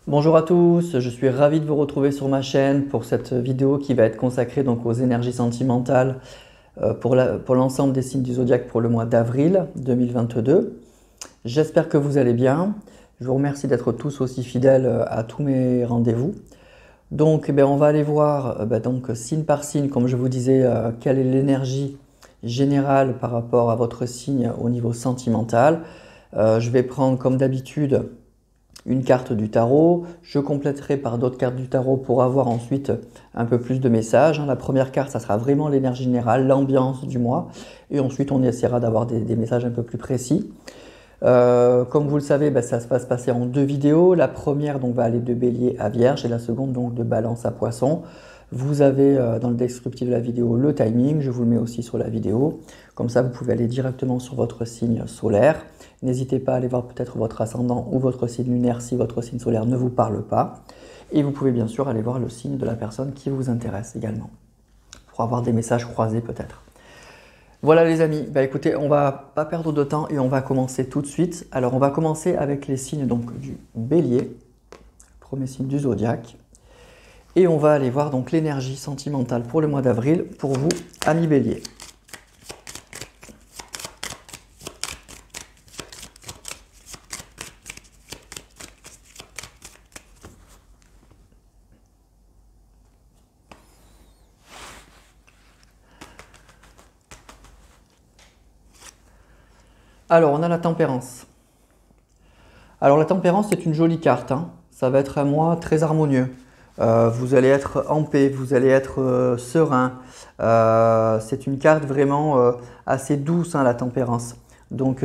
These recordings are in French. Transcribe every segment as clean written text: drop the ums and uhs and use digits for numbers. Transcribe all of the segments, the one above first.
Bonjour à tous, je suis ravi de vous retrouver sur ma chaîne pour cette vidéo qui va être consacrée donc aux énergies sentimentales pour l'ensemble des signes du zodiaque pour le mois d'avril 2022. J'espère que vous allez bien. Je vous remercie d'être tous aussi fidèles à tous mes rendez-vous. Donc on va aller voir donc, signe par signe, comme je vous disais, quelle est l'énergie générale par rapport à votre signe au niveau sentimental. Je vais prendre comme d'habitude une carte du tarot, je compléterai par d'autres cartes du tarot pour avoir ensuite un peu plus de messages. La première carte, ça sera vraiment l'énergie générale, l'ambiance du mois, et ensuite on essaiera d'avoir des messages un peu plus précis. Comme vous le savez, ça va se passer en deux vidéos. La première donc, va aller de Bélier à Vierge et la seconde donc de Balance à Poisson. Vous avez dans le descriptif de la vidéo le timing, je vous le mets aussi sur la vidéo. Comme ça, vous pouvez aller directement sur votre signe solaire. N'hésitez pas à aller voir peut-être votre ascendant ou votre signe lunaire si votre signe solaire ne vous parle pas. Et vous pouvez bien sûr aller voir le signe de la personne qui vous intéresse également, pour avoir des messages croisés peut-être. Voilà les amis, écoutez, on va pas perdre de temps et on va commencer tout de suite. Alors on va commencer avec les signes donc, du Bélier, premier signe du zodiaque. Et on va aller voir donc l'énergie sentimentale pour le mois d'avril pour vous, amis Bélier. Alors, on a la tempérance. Alors, la tempérance, c'est une jolie carte, hein. Ça va être un mois très harmonieux. Vous allez être en paix, vous allez être serein. C'est une carte vraiment assez douce, hein, la tempérance. Donc,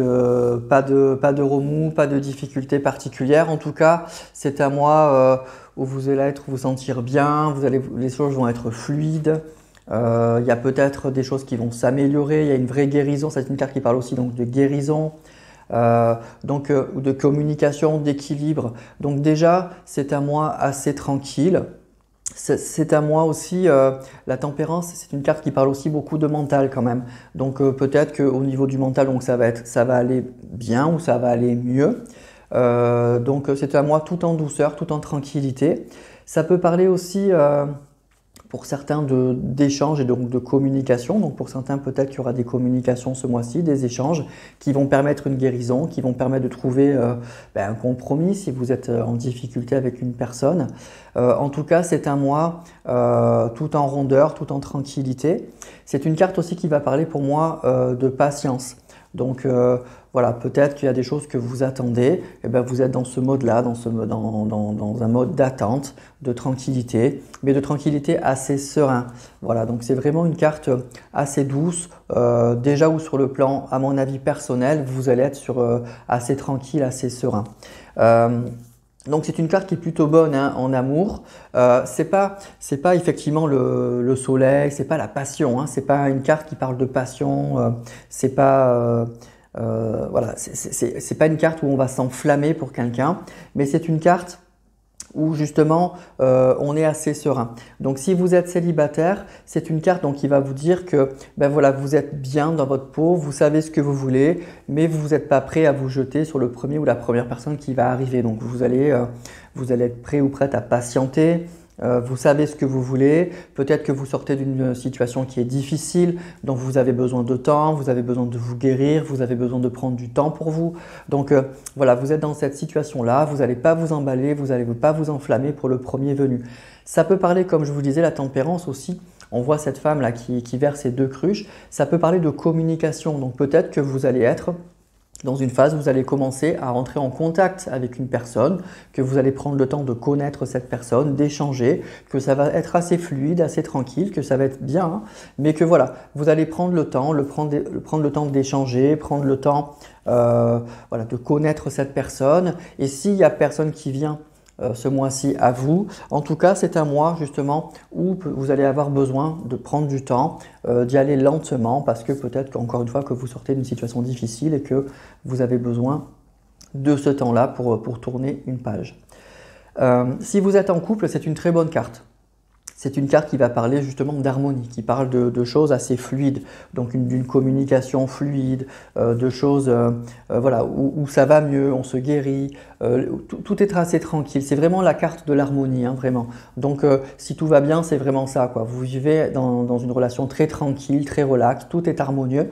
pas de remous, pas de difficultés particulières. En tout cas, c'est un mois où vous allez vous sentir bien, les choses vont être fluides. Il y a peut-être des choses qui vont s'améliorer, il y a une vraie guérison, c'est une carte qui parle aussi donc de guérison, ou de communication, d'équilibre. Donc déjà, c'est un mois assez tranquille. C'est un mois aussi, la tempérance, c'est une carte qui parle aussi beaucoup de mental quand même. Donc peut-être qu'au niveau du mental, donc ça va aller bien ou ça va aller mieux. Donc c'est un mois tout en douceur, tout en tranquillité. Ça peut parler aussi pour certains d'échanges et donc de communication. Donc pour certains, peut-être qu'il y aura des communications ce mois-ci, des échanges qui vont permettre une guérison, qui vont permettre de trouver un compromis si vous êtes en difficulté avec une personne. En tout cas, c'est un mois tout en rondeur, tout en tranquillité. C'est une carte aussi qui va parler pour moi de patience. Donc voilà, peut-être qu'il y a des choses que vous attendez, et vous êtes dans ce mode-là, dans un mode d'attente, de tranquillité, mais de tranquillité assez serein. Voilà, donc c'est vraiment une carte assez douce, déjà ou sur le plan, à mon avis personnel, vous allez être assez tranquille, assez serein. Donc c'est une carte qui est plutôt bonne, hein, en amour. C'est pas effectivement le soleil, c'est pas la passion, hein, c'est pas une carte qui parle de passion. C'est pas voilà, c'est pas une carte où on va s'enflammer pour quelqu'un, mais c'est une carte où justement on est assez serein. Donc si vous êtes célibataire, c'est une carte donc, qui va vous dire que voilà, vous êtes bien dans votre peau, vous savez ce que vous voulez, mais vous n'êtes pas prêt à vous jeter sur le premier ou la première personne qui va arriver. Donc vous allez être prêt ou prête à patienter. Vous savez ce que vous voulez, peut-être que vous sortez d'une situation qui est difficile, donc vous avez besoin de temps, vous avez besoin de vous guérir, vous avez besoin de prendre du temps pour vous. Donc voilà, vous êtes dans cette situation-là, vous n'allez pas vous emballer, vous n'allez pas vous enflammer pour le premier venu. Ça peut parler, comme je vous disais, la tempérance aussi. On voit cette femme-là qui verse ses deux cruches. Ça peut parler de communication, donc peut-être que vous allez être dans une phase où vous allez commencer à rentrer en contact avec une personne, que vous allez prendre le temps de connaître cette personne, d'échanger, que ça va être assez fluide, assez tranquille, que ça va être bien, hein, mais que voilà, vous allez prendre le temps, prendre le temps d'échanger, prendre le temps voilà, de connaître cette personne. Et s'il n'y a personne qui vient ce mois-ci à vous. En tout cas, c'est un mois justement où vous allez avoir besoin de prendre du temps, d'y aller lentement parce que peut-être qu'encore une fois que vous sortez d'une situation difficile et que vous avez besoin de ce temps-là pour tourner une page. Si vous êtes en couple, c'est une très bonne carte. C'est une carte qui va parler justement d'harmonie, qui parle de choses assez fluides, donc d'une communication fluide, de choses voilà, où ça va mieux, on se guérit, tout est assez tranquille. C'est vraiment la carte de l'harmonie, hein, vraiment. Donc si tout va bien, c'est vraiment ça, quoi. Vous vivez dans une relation très tranquille, très relaxe, tout est harmonieux.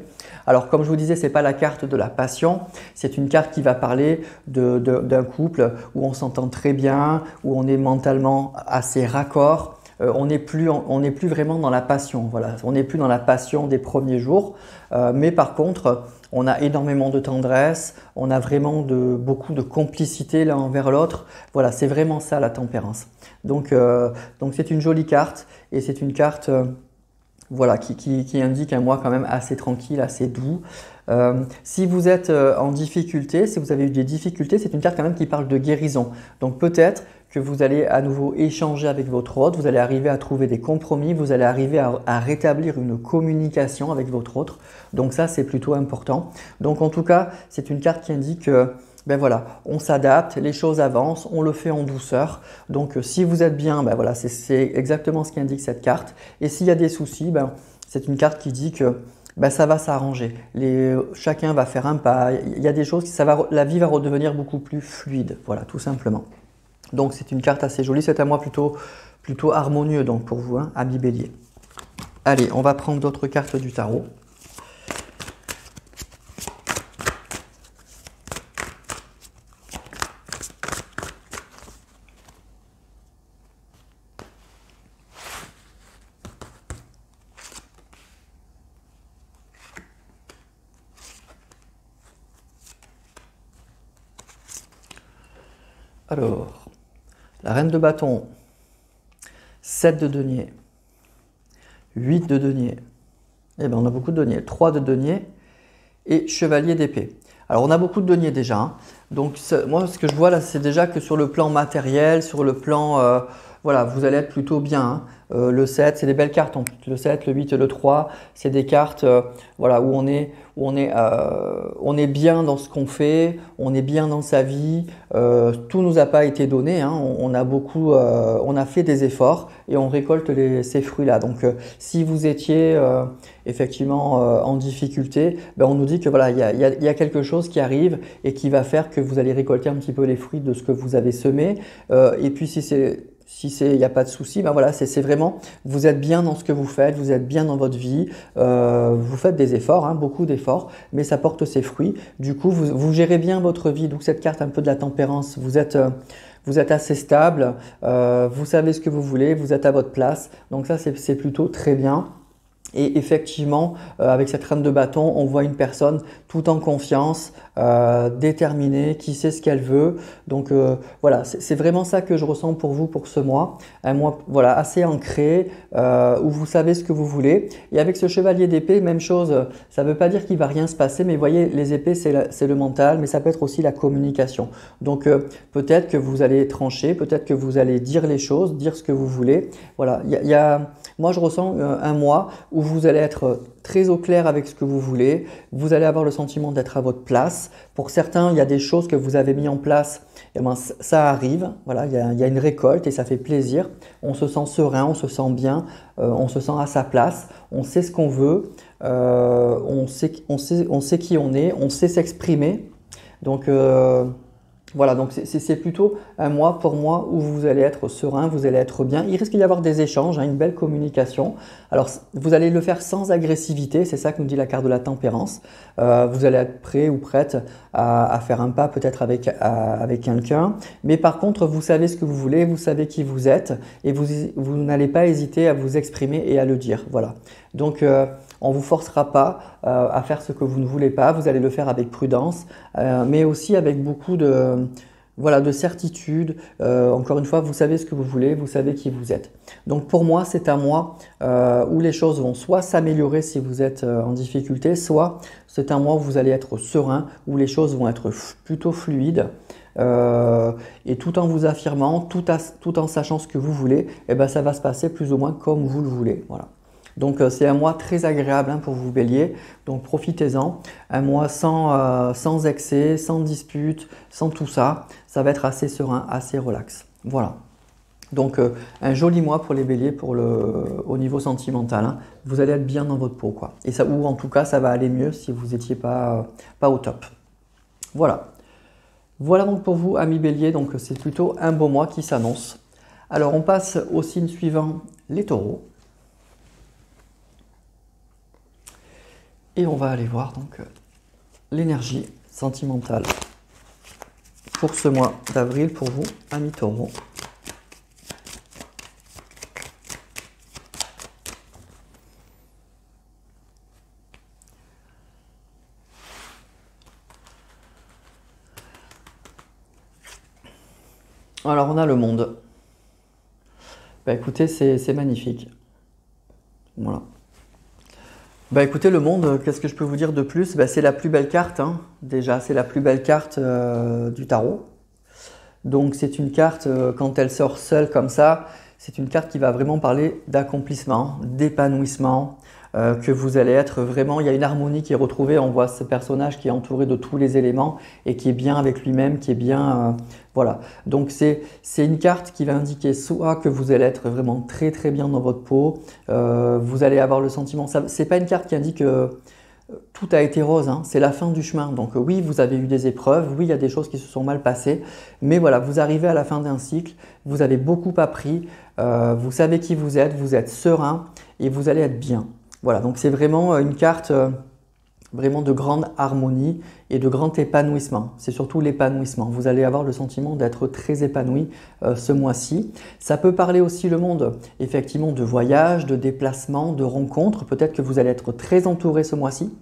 Alors comme je vous disais, ce n'est pas la carte de la passion, c'est une carte qui va parler d'un couple où on s'entend très bien, où on est mentalement assez raccord. On n'est plus vraiment dans la passion, voilà. On n'est plus dans la passion des premiers jours, mais par contre, on a énormément de tendresse, on a vraiment beaucoup de complicité l'un envers l'autre. Voilà, c'est vraiment ça la tempérance. Donc c'est une jolie carte et c'est une carte voilà, qui indique un mois quand même assez tranquille, assez doux. Si vous êtes en difficulté, si vous avez eu des difficultés, c'est une carte quand même qui parle de guérison. Donc peut-être que vous allez à nouveau échanger avec votre hôte, vous allez arriver à trouver des compromis, vous allez arriver à rétablir une communication avec votre hôte. Donc ça, c'est plutôt important. Donc en tout cas, c'est une carte qui indique ben voilà, on s'adapte, les choses avancent, on le fait en douceur. Donc si vous êtes bien, ben voilà, c'est exactement ce qu'indique cette carte. Et s'il y a des soucis, ben, c'est une carte qui dit que ben, ça va s'arranger. Chacun va faire un pas. Il y a des choses, la vie va redevenir beaucoup plus fluide. Voilà, tout simplement. Donc c'est une carte assez jolie. C'est un mois plutôt harmonieux donc, pour vous, hein, ami Bélier. Allez, on va prendre d'autres cartes du tarot. Alors, la reine de bâton, 7 de denier, 8 de denier, eh bien on a beaucoup de deniers, 3 de denier et chevalier d'épée. Alors on a beaucoup de deniers déjà, hein. Donc moi ce que je vois là c'est déjà que sur le plan matériel, sur le plan, voilà, vous allez être plutôt bien, hein. Le 7, c'est des belles cartes en plus. Le 7, le 8 et le 3, c'est des cartes voilà, où on est bien dans ce qu'on fait, on est bien dans sa vie. Tout nous a pas été donné, hein. On a fait des efforts et on récolte ces fruits-là. Donc si vous étiez effectivement en difficulté, ben, on nous dit que voilà, il y a quelque chose qui arrive et qui va faire que vous allez récolter un petit peu les fruits de ce que vous avez semé. Et puis il n'y a pas de souci, ben voilà, c'est vraiment, vous êtes bien dans ce que vous faites, vous êtes bien dans votre vie, vous faites des efforts, hein, beaucoup d'efforts, mais ça porte ses fruits. Du coup, vous gérez bien votre vie. Donc cette carte un peu de la tempérance, vous êtes assez stable, vous savez ce que vous voulez, vous êtes à votre place. Donc ça, c'est plutôt très bien. Et effectivement, avec cette reine de bâton, on voit une personne tout en confiance, déterminée, qui sait ce qu'elle veut. Donc voilà, c'est vraiment ça que je ressens pour vous pour ce mois. Un mois voilà, assez ancré, où vous savez ce que vous voulez. Et avec ce chevalier d'épée, même chose, ça ne veut pas dire qu'il ne va rien se passer, mais vous voyez, les épées, c'est le mental, mais ça peut être aussi la communication. Donc peut-être que vous allez trancher, peut-être que vous allez dire les choses, dire ce que vous voulez. Voilà, moi je ressens un mois où vous allez être très au clair avec ce que vous voulez, vous allez avoir le sentiment d'être à votre place. Pour certains, il y a des choses que vous avez mis en place, et ben, ça arrive, voilà, il y a une récolte et ça fait plaisir. On se sent serein, on se sent bien, on se sent à sa place, on sait ce qu'on veut, on sait qui on est, on sait s'exprimer. Donc voilà, donc c'est plutôt un mois pour moi où vous allez être serein, vous allez être bien. Il risque d'y avoir des échanges, hein, une belle communication. Alors vous allez le faire sans agressivité, c'est ça que nous dit la carte de la tempérance. Vous allez être prêt ou prête à faire un pas peut-être avec quelqu'un. Mais par contre, vous savez ce que vous voulez, vous savez qui vous êtes et vous n'allez pas hésiter à vous exprimer et à le dire. Voilà. Donc on ne vous forcera pas à faire ce que vous ne voulez pas, vous allez le faire avec prudence, mais aussi avec beaucoup de certitude. Encore une fois, vous savez ce que vous voulez, vous savez qui vous êtes. Donc pour moi, c'est un mois où les choses vont soit s'améliorer si vous êtes en difficulté, soit c'est un mois où vous allez être serein, où les choses vont être plutôt fluides. Et tout en vous affirmant, tout en sachant ce que vous voulez, et ben, ça va se passer plus ou moins comme vous le voulez. Voilà. Donc c'est un mois très agréable, hein, pour vous Bélier, donc profitez-en. Un mois sans excès, sans dispute, sans tout ça. Ça va être assez serein, assez relax. Voilà. Donc un joli mois pour les béliers au niveau sentimental, hein. Vous allez être bien dans votre peau, quoi. Et ça, ou en tout cas, ça va aller mieux si vous n'étiez pas au top. Voilà. Voilà donc pour vous, amis béliers, donc c'est plutôt un beau mois qui s'annonce. Alors on passe au signe suivant, les taureaux. Et on va aller voir donc l'énergie sentimentale pour ce mois d'avril pour vous, amis taureaux. Alors on a le monde. Bah écoutez, c'est magnifique. Voilà. Bah écoutez, le monde, qu'est-ce que je peux vous dire de plus? Bah, c'est la plus belle carte, hein. Déjà, c'est la plus belle carte du tarot. Donc c'est une carte, quand elle sort seule comme ça, c'est une carte qui va vraiment parler d'accomplissement, d'épanouissement, que vous allez être vraiment, il y a une harmonie qui est retrouvée, on voit ce personnage qui est entouré de tous les éléments et qui est bien avec lui-même, qui est bien, voilà. Donc c'est une carte qui va indiquer soit que vous allez être vraiment très très bien dans votre peau, vous allez avoir le sentiment, c'est pas une carte qui indique tout a été rose, hein, c'est la fin du chemin. Donc oui, vous avez eu des épreuves, oui, il y a des choses qui se sont mal passées, mais voilà, vous arrivez à la fin d'un cycle, vous avez beaucoup appris, vous savez qui vous êtes serein et vous allez être bien. Voilà, donc c'est vraiment une carte vraiment de grande harmonie et de grand épanouissement. C'est surtout l'épanouissement. Vous allez avoir le sentiment d'être très épanoui ce mois-ci. Ça peut parler aussi le monde, effectivement, de voyage, de déplacement, de rencontres. Peut-être que vous allez être très entouré ce mois-ci.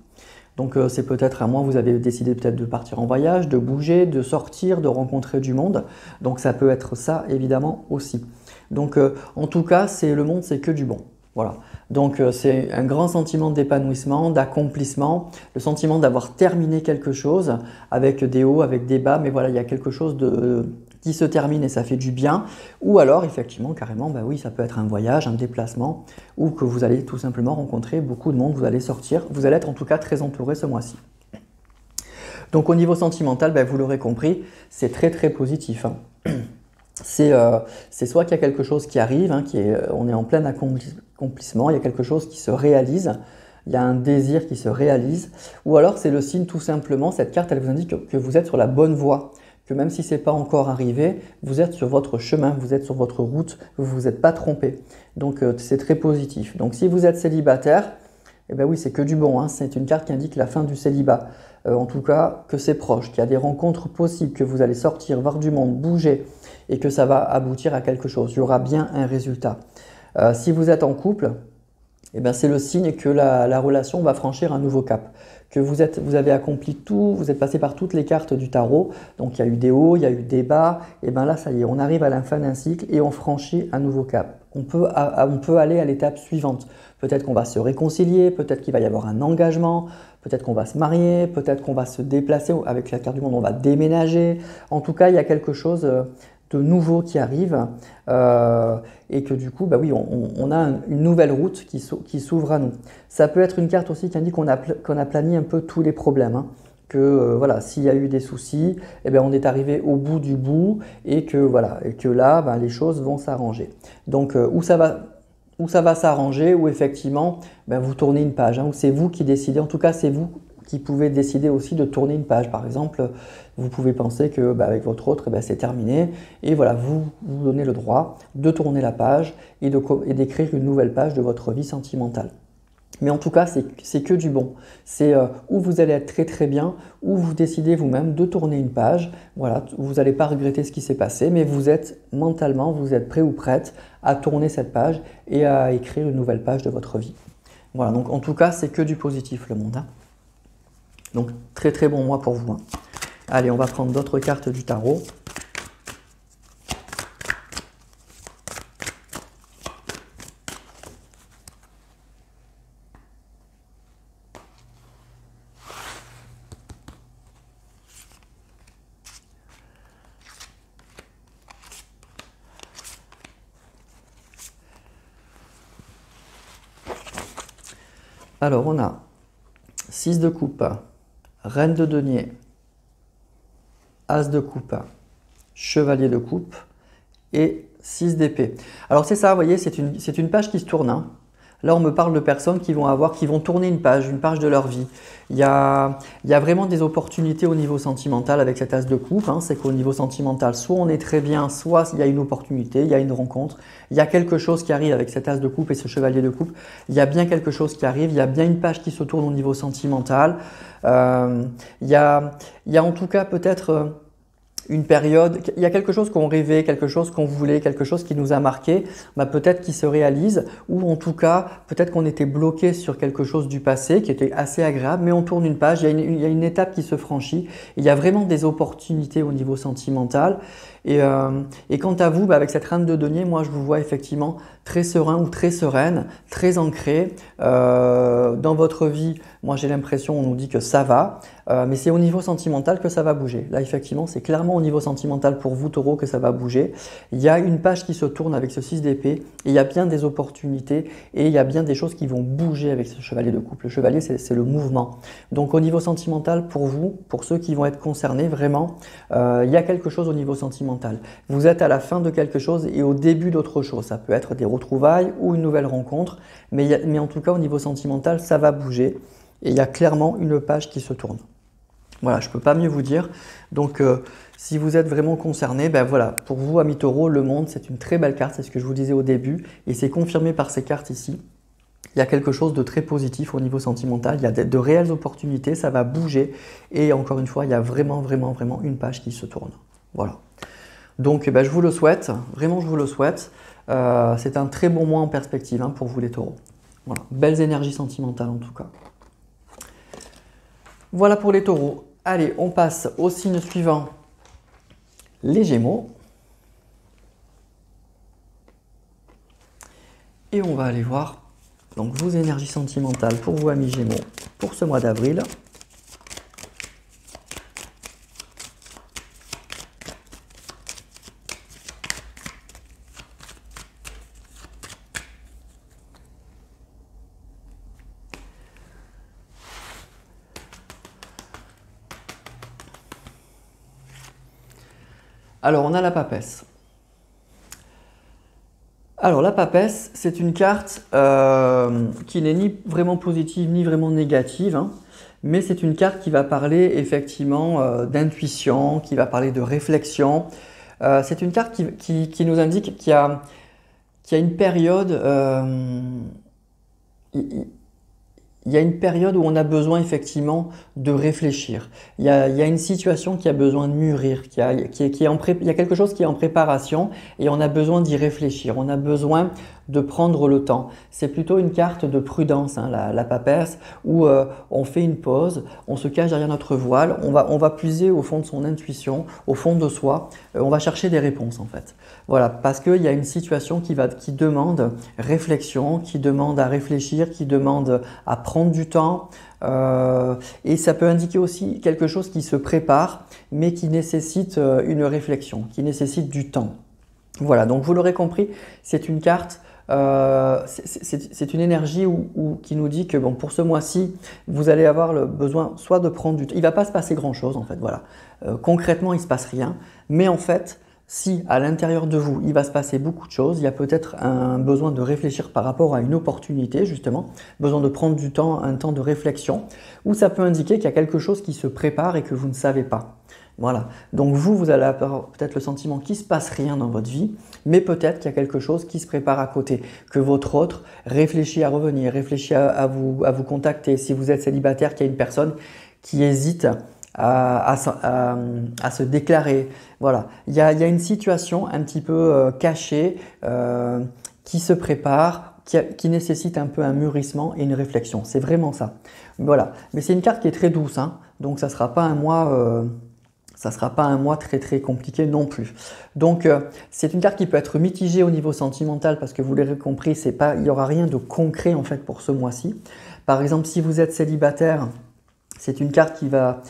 Donc c'est peut-être un mois où vous avez décidé peut-être de partir en voyage, de bouger, de sortir, de rencontrer du monde. Donc ça peut être ça évidemment aussi. Donc en tout cas, le monde, c'est que du bon. Voilà. Donc c'est un grand sentiment d'épanouissement, d'accomplissement, le sentiment d'avoir terminé quelque chose avec des hauts, avec des bas, mais voilà, il y a quelque chose qui se termine et ça fait du bien. Ou alors effectivement, carrément, bah oui, ça peut être un voyage, un déplacement, ou que vous allez tout simplement rencontrer beaucoup de monde, vous allez sortir, vous allez être en tout cas très entouré ce mois-ci. Donc au niveau sentimental, bah, vous l'aurez compris, c'est très très positif, hein. C'est soit qu'il y a quelque chose qui arrive, hein, on est en plein accomplissement, il y a quelque chose qui se réalise, il y a un désir qui se réalise, ou alors c'est le signe tout simplement, cette carte elle vous indique que vous êtes sur la bonne voie, que même si ce n'est pas encore arrivé, vous êtes sur votre chemin, vous êtes sur votre route, vous ne vous êtes pas trompé. Donc c'est très positif. Donc si vous êtes célibataire, eh bien oui, c'est que du bon, hein. C'est une carte qui indique la fin du célibat. En tout cas, que c'est proche, qu'il y a des rencontres possibles, que vous allez sortir, voir du monde, bouger et que ça va aboutir à quelque chose. Il y aura bien un résultat. Si vous êtes en couple, eh bien c'est le signe que la relation va franchir un nouveau cap. Que vous avez accompli tout, vous êtes passé par toutes les cartes du tarot. Donc il y a eu des hauts, il y a eu des bas. Et bien là, ça y est, on arrive à la fin d'un cycle et on franchit un nouveau cap. On peut aller à l'étape suivante. Peut-être qu'on va se réconcilier, peut-être qu'il va y avoir un engagement, peut-être qu'on va se marier, peut-être qu'on va se déplacer. Avec la carte du monde, on va déménager. En tout cas, il y a quelque chose de nouveau qui arrive et que du coup, bah oui, on a une nouvelle route qui s'ouvre à nous. Ça peut être une carte aussi qui indique qu'on a planifié un peu tous les problèmes, hein. Que voilà, s'il y a eu des soucis, eh bien, on est arrivé au bout du bout et que, voilà, et que là, ben, les choses vont s'arranger. Donc, où ça va s'arranger, où effectivement, ben, vous tournez une page, hein, où c'est vous qui décidez, en tout cas, c'est vous qui pouvez décider aussi de tourner une page. Par exemple, vous pouvez penser que ben, avec votre autre, ben, c'est terminé et voilà, vous donnez le droit de tourner la page et d'écrire une nouvelle page de votre vie sentimentale. Mais en tout cas, c'est que du bon. C'est où vous allez être très très bien, où vous décidez vous-même de tourner une page. Voilà, vous n'allez pas regretter ce qui s'est passé, mais vous êtes mentalement, vous êtes prêt ou prête à tourner cette page et à écrire une nouvelle page de votre vie. Voilà, donc en tout cas, c'est que du positif le monde, hein. Donc très très bon mois pour vous, hein. Allez, on va prendre d'autres cartes du tarot. Alors, on a 6 de coupe, reine de denier, as de coupe, chevalier de coupe et 6 d'épée. Alors c'est ça, vous voyez, c'est une page qui se tourne, hein. Là, on me parle de personnes qui vont tourner une page de leur vie. Il y a vraiment des opportunités au niveau sentimental avec cet as de coupe, hein. C'est qu'au niveau sentimental, soit on est très bien, soit il y a une opportunité, il y a une rencontre, il y a quelque chose qui arrive avec cet as de coupe et ce chevalier de coupe. Il y a bien quelque chose qui arrive, il y a bien une page qui se tourne au niveau sentimental. Il y a en tout cas peut-être une période, il y a quelque chose qu'on rêvait, quelque chose qu'on voulait, quelque chose qui nous a marqué, peut-être qui se réalise, ou en tout cas, peut-être qu'on était bloqué sur quelque chose du passé qui était assez agréable, mais on tourne une page, il y a une étape qui se franchit, il y a vraiment des opportunités au niveau sentimental. Et quant à vous, avec cette reine de denier, moi je vous vois effectivement très serein ou très sereine, très ancré dans votre vie. Moi j'ai l'impression, on nous dit que ça va, mais c'est au niveau sentimental que ça va bouger. Là effectivement, c'est clairement au niveau sentimental pour vous Taureau que ça va bouger. Il y a une page qui se tourne avec ce 6 d'épée et il y a bien des opportunités et il y a bien des choses qui vont bouger avec ce chevalier de coupe. Le chevalier, c'est le mouvement. Donc au niveau sentimental, pour vous, pour ceux qui vont être concernés, vraiment, il y a quelque chose au niveau sentimental. Vous êtes à la fin de quelque chose et au début d'autre chose. Ça peut être des retrouvailles ou une nouvelle rencontre, mais en tout cas au niveau sentimental, ça va bouger et il y a clairement une page qui se tourne. Voilà, je ne peux pas mieux vous dire. Donc si vous êtes vraiment concerné, voilà, pour vous amis Taureau, le monde c'est une très belle carte, c'est ce que je vous disais au début et c'est confirmé par ces cartes ici. Il y a quelque chose de très positif au niveau sentimental, il y a de réelles opportunités, ça va bouger et encore une fois, il y a vraiment une page qui se tourne. Voilà. Donc je vous le souhaite, vraiment je vous le souhaite. C'est un très bon mois en perspective hein, pour vous les Taureaux. Voilà, belles énergies sentimentales en tout cas. Voilà pour les Taureaux. Allez, on passe au signe suivant, les Gémeaux. Et on va aller voir donc, vos énergies sentimentales pour vous amis Gémeaux pour ce mois d'avril. Alors, on a la papesse. Alors, la papesse, c'est une carte qui n'est ni vraiment positive ni vraiment négative, hein, mais c'est une carte qui va parler effectivement d'intuition, qui va parler de réflexion. C'est une carte qui nous indique qu'il y a une période... il y a une période où on a besoin effectivement de réfléchir. Il y a une situation qui a besoin de mûrir, il y a quelque chose qui est en préparation et on a besoin d'y réfléchir. On a besoin de prendre le temps. C'est plutôt une carte de prudence, hein, la papesse, où on fait une pause, on se cache derrière notre voile, on va puiser au fond de son intuition, au fond de soi, on va chercher des réponses en fait. Voilà, parce qu'il y a une situation qui demande réflexion, qui demande à réfléchir, qui demande à prendre du temps. Et ça peut indiquer aussi quelque chose qui se prépare, mais qui nécessite une réflexion, qui nécessite du temps. Voilà, donc vous l'aurez compris, c'est une carte, c'est une énergie qui nous dit que bon, pour ce mois-ci, vous allez avoir le besoin soit de prendre du temps. Il ne va pas se passer grand-chose en fait, voilà. Concrètement, il ne se passe rien, mais en fait, si à l'intérieur de vous, il va se passer beaucoup de choses, il y a peut-être un besoin de réfléchir par rapport à une opportunité justement, besoin de prendre du temps, un temps de réflexion, ou ça peut indiquer qu'il y a quelque chose qui se prépare et que vous ne savez pas. Voilà, donc vous allez avoir peut-être le sentiment qu'il ne se passe rien dans votre vie, mais peut-être qu'il y a quelque chose qui se prépare à côté, que votre autre réfléchit à revenir, réfléchit à vous contacter. Si vous êtes célibataire, qu'il y a une personne qui hésite à se déclarer. Voilà, il y a une situation un petit peu cachée qui se prépare, qui nécessite un peu un mûrissement et une réflexion. C'est vraiment ça. Voilà, mais c'est une carte qui est très douce, hein, donc ça ne sera pas un mois... ça ne sera pas un mois très très compliqué non plus. Donc c'est une carte qui peut être mitigée au niveau sentimental parce que vous l'aurez compris, il n'y aura rien de concret en fait pour ce mois-ci. Par exemple, si vous êtes célibataire, c'est une carte qui va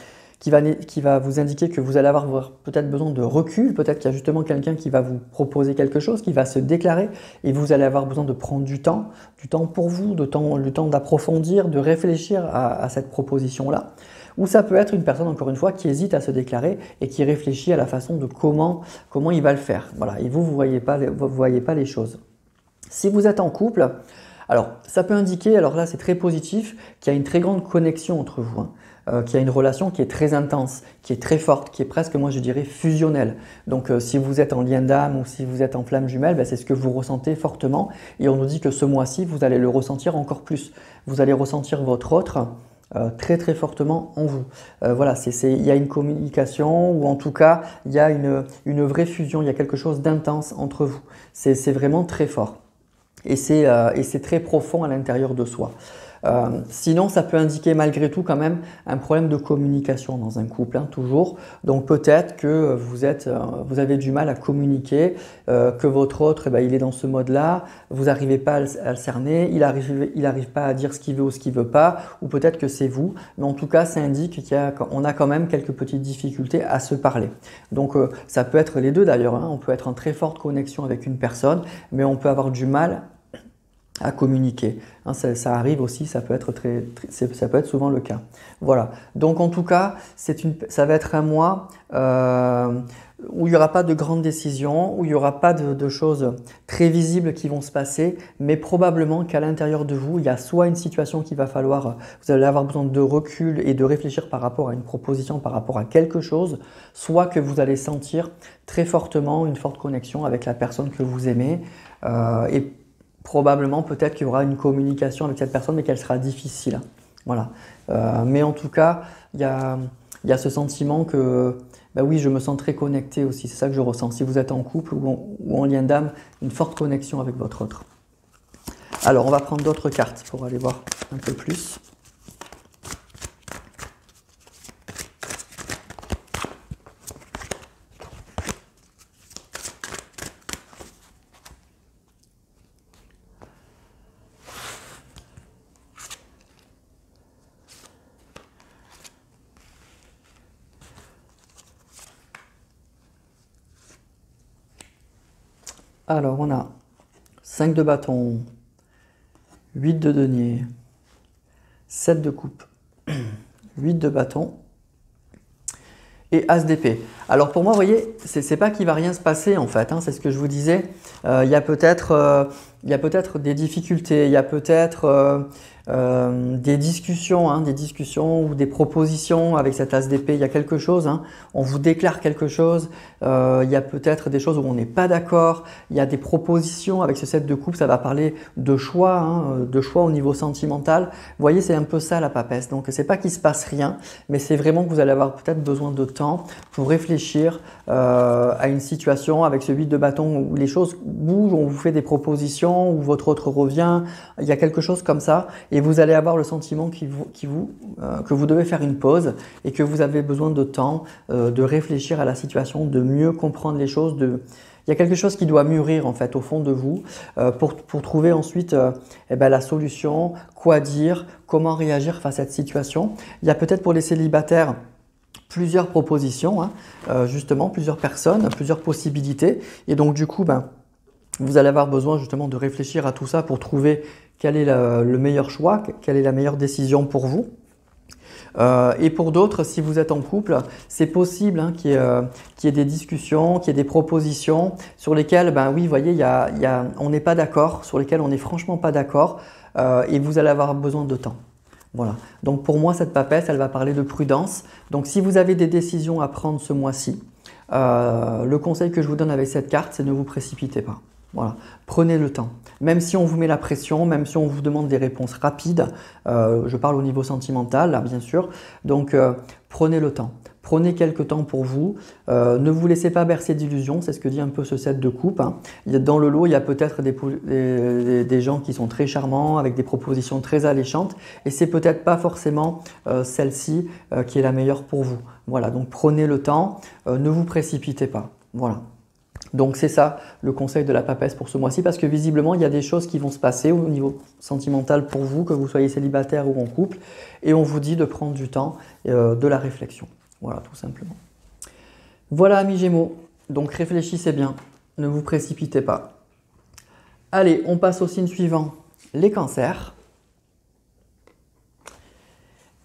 vous indiquer que vous allez avoir peut-être besoin de recul, peut-être qu'il y a justement quelqu'un qui va vous proposer quelque chose, qui va se déclarer et vous allez avoir besoin de prendre du temps pour vous, le temps d'approfondir, de réfléchir à cette proposition-là. Ou ça peut être une personne, encore une fois, qui hésite à se déclarer et qui réfléchit à la façon de comment il va le faire. Voilà. Et vous ne voyez pas les choses. Si vous êtes en couple, alors ça peut indiquer, alors là c'est très positif, qu'il y a une très grande connexion entre vous, hein, qu'il y a une relation qui est très intense, qui est très forte, qui est presque, moi je dirais, fusionnelle. Donc si vous êtes en lien d'âme ou si vous êtes en flamme jumelle, c'est ce que vous ressentez fortement. Et on nous dit que ce mois-ci, vous allez le ressentir encore plus. Vous allez ressentir votre autre très très fortement en vous. Voilà, il y a une communication ou en tout cas, il y a une vraie fusion, il y a quelque chose d'intense entre vous. C'est vraiment très fort. Et c'est très profond à l'intérieur de soi. Sinon, ça peut indiquer malgré tout quand même un problème de communication dans un couple, hein, toujours. Donc peut-être que vous avez du mal à communiquer, que votre autre, il est dans ce mode-là, vous n'arrivez pas à le cerner, il arrive pas à dire ce qu'il veut ou ce qu'il veut pas, ou peut-être que c'est vous. Mais en tout cas, ça indique qu'on a quand même quelques petites difficultés à se parler. Donc ça peut être les deux d'ailleurs, hein. On peut être en très forte connexion avec une personne, mais on peut avoir du mal à communiquer. Hein, ça arrive aussi, ça peut être souvent le cas. Voilà. Donc en tout cas, ça va être un mois où il n'y aura pas de grandes décisions, où il n'y aura pas de choses très visibles qui vont se passer, mais probablement qu'à l'intérieur de vous, il y a soit une situation vous allez avoir besoin de recul et de réfléchir par rapport à une proposition, par rapport à quelque chose, soit que vous allez sentir très fortement une forte connexion avec la personne que vous aimez et probablement, peut-être qu'il y aura une communication avec cette personne, mais qu'elle sera difficile. Voilà. Mais en tout cas, il y a ce sentiment que, oui, je me sens très connecté aussi. C'est ça que je ressens. Si vous êtes en couple ou en lien d'âme, une forte connexion avec votre autre. Alors, on va prendre d'autres cartes pour aller voir un peu plus. Alors, on a 5 de bâton, 8 de denier, 7 de coupe, 8 de bâton et As d'épée. Alors pour moi, vous voyez, c'est pas qu'il va rien se passer en fait, hein, c'est ce que je vous disais. Il y a peut-être des difficultés, il y a peut-être des discussions ou des propositions avec cet As d'épée. Il y a quelque chose, hein, on vous déclare quelque chose. Il y a peut-être des choses où on n'est pas d'accord. Il y a des propositions avec ce 7 de coupe. Ça va parler de choix, hein, de choix au niveau sentimental. Vous voyez, c'est un peu ça la papesse. Donc c'est pas qu'il se passe rien, mais c'est vraiment que vous allez avoir peut-être besoin de temps pour réfléchir à une situation avec ce 8 de bâton où les choses bougent, on vous fait des propositions, où votre autre revient, il y a quelque chose comme ça et vous allez avoir le sentiment que vous devez faire une pause et que vous avez besoin de temps de réfléchir à la situation, de mieux comprendre les choses, il y a quelque chose qui doit mûrir en fait au fond de vous pour trouver ensuite la solution, quoi dire, comment réagir face à cette situation. Il y a peut-être pour les célibataires plusieurs propositions, hein, justement, plusieurs personnes, plusieurs possibilités. Et donc, du coup, vous allez avoir besoin justement de réfléchir à tout ça pour trouver quel est le meilleur choix, quelle est la meilleure décision pour vous. Et pour d'autres, si vous êtes en couple, c'est possible hein, qu'il y ait des discussions, qu'il y ait des propositions sur lesquelles, oui, vous voyez, on n'est pas d'accord, sur lesquelles on n'est franchement pas d'accord et vous allez avoir besoin de temps. Voilà. Donc pour moi, cette papesse, elle va parler de prudence. Donc si vous avez des décisions à prendre ce mois-ci, le conseil que je vous donne avec cette carte, c'est ne vous précipitez pas. Voilà. Prenez le temps. Même si on vous met la pression, même si on vous demande des réponses rapides, je parle au niveau sentimental, là, bien sûr. Donc prenez le temps. Prenez quelques temps pour vous, ne vous laissez pas bercer d'illusions, c'est ce que dit un peu ce 7 de coupe. Hein. Dans le lot, il y a peut-être des gens qui sont très charmants, avec des propositions très alléchantes, et c'est peut-être pas forcément celle-ci qui est la meilleure pour vous. Voilà, donc prenez le temps, ne vous précipitez pas. Voilà. Donc c'est ça le conseil de la papesse pour ce mois-ci, parce que visiblement il y a des choses qui vont se passer au niveau sentimental pour vous, que vous soyez célibataire ou en couple, et on vous dit de prendre du temps, de la réflexion. Voilà, tout simplement. Voilà, amis Gémeaux. Donc réfléchissez bien, ne vous précipitez pas. Allez, on passe au signe suivant, les cancers.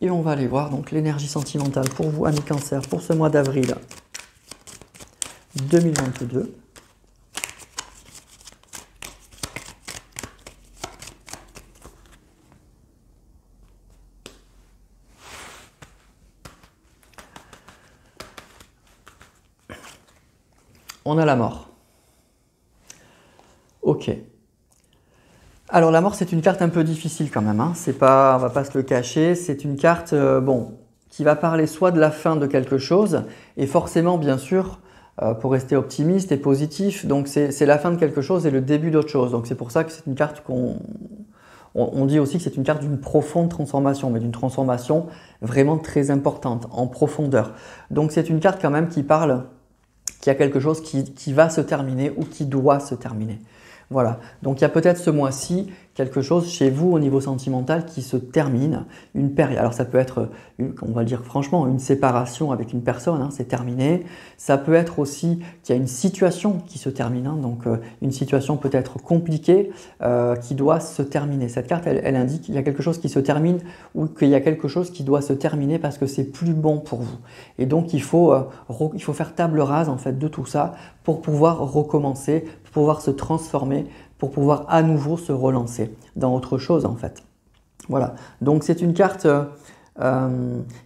Et on va aller voir donc l'énergie sentimentale pour vous, amis Cancer, pour ce mois d'avril 2022. On a la mort. Ok. Alors la mort, c'est une carte un peu difficile quand même, hein. C'est pas, on va pas se le cacher. C'est une carte bon, qui va parler soit de la fin de quelque chose, et forcément, bien sûr, pour rester optimiste et positif, donc c'est la fin de quelque chose et le début d'autre chose. Donc c'est pour ça que c'est une carte on dit aussi que c'est une carte d'une profonde transformation, mais d'une transformation vraiment très importante, en profondeur. Donc c'est une carte quand même qui parle qu'il y a quelque chose qui va se terminer ou qui doit se terminer. Voilà, donc il y a peut-être ce mois-ci quelque chose chez vous au niveau sentimental qui se termine, une période. Alors ça peut être, on va le dire franchement, une séparation avec une personne, hein, c'est terminé. Ça peut être aussi qu'il y a une situation qui se termine, hein, donc une situation peut-être compliquée qui doit se terminer. Cette carte, elle indique qu'il y a quelque chose qui se termine ou qu'il y a quelque chose qui doit se terminer parce que c'est plus bon pour vous. Et donc il faut faire table rase en fait de tout ça pour pouvoir recommencer, pour pouvoir se transformer, pour pouvoir à nouveau se relancer dans autre chose en fait. Voilà, donc c'est une carte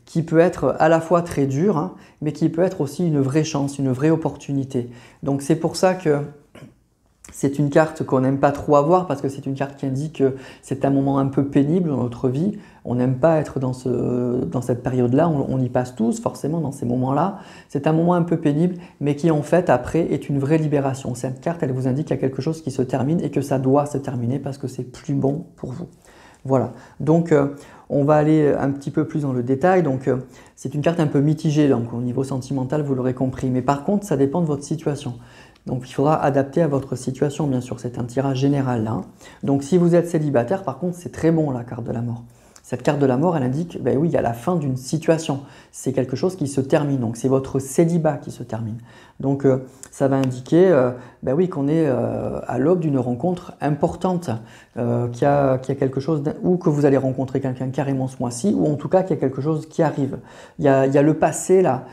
qui peut être à la fois très dure, hein, mais qui peut être aussi une vraie chance, une vraie opportunité. Donc c'est pour ça que c'est une carte qu'on n'aime pas trop avoir parce que c'est une carte qui indique que c'est un moment un peu pénible dans notre vie. On n'aime pas être dans cette période-là, on y passe tous forcément dans ces moments-là. C'est un moment un peu pénible mais qui en fait après est une vraie libération. Cette carte, elle vous indique qu'il y a quelque chose qui se termine et que ça doit se terminer parce que c'est plus bon pour vous. Voilà, donc on va aller un petit peu plus dans le détail. Donc c'est une carte un peu mitigée donc, au niveau sentimental, vous l'aurez compris. Mais par contre, ça dépend de votre situation. Donc il faudra adapter à votre situation, bien sûr, c'est un tirage général là. Donc si vous êtes célibataire, par contre, c'est très bon la carte de la mort. Cette carte de la mort, elle indique, ben oui, il y a la fin d'une situation. C'est quelque chose qui se termine, donc c'est votre célibat qui se termine. Donc ça va indiquer, ben oui, qu'on est à l'aube d'une rencontre importante, qu'il y a quelque chose, ou que vous allez rencontrer quelqu'un carrément ce mois-ci, ou en tout cas qu'il y a quelque chose qui arrive. Il y a le passé là.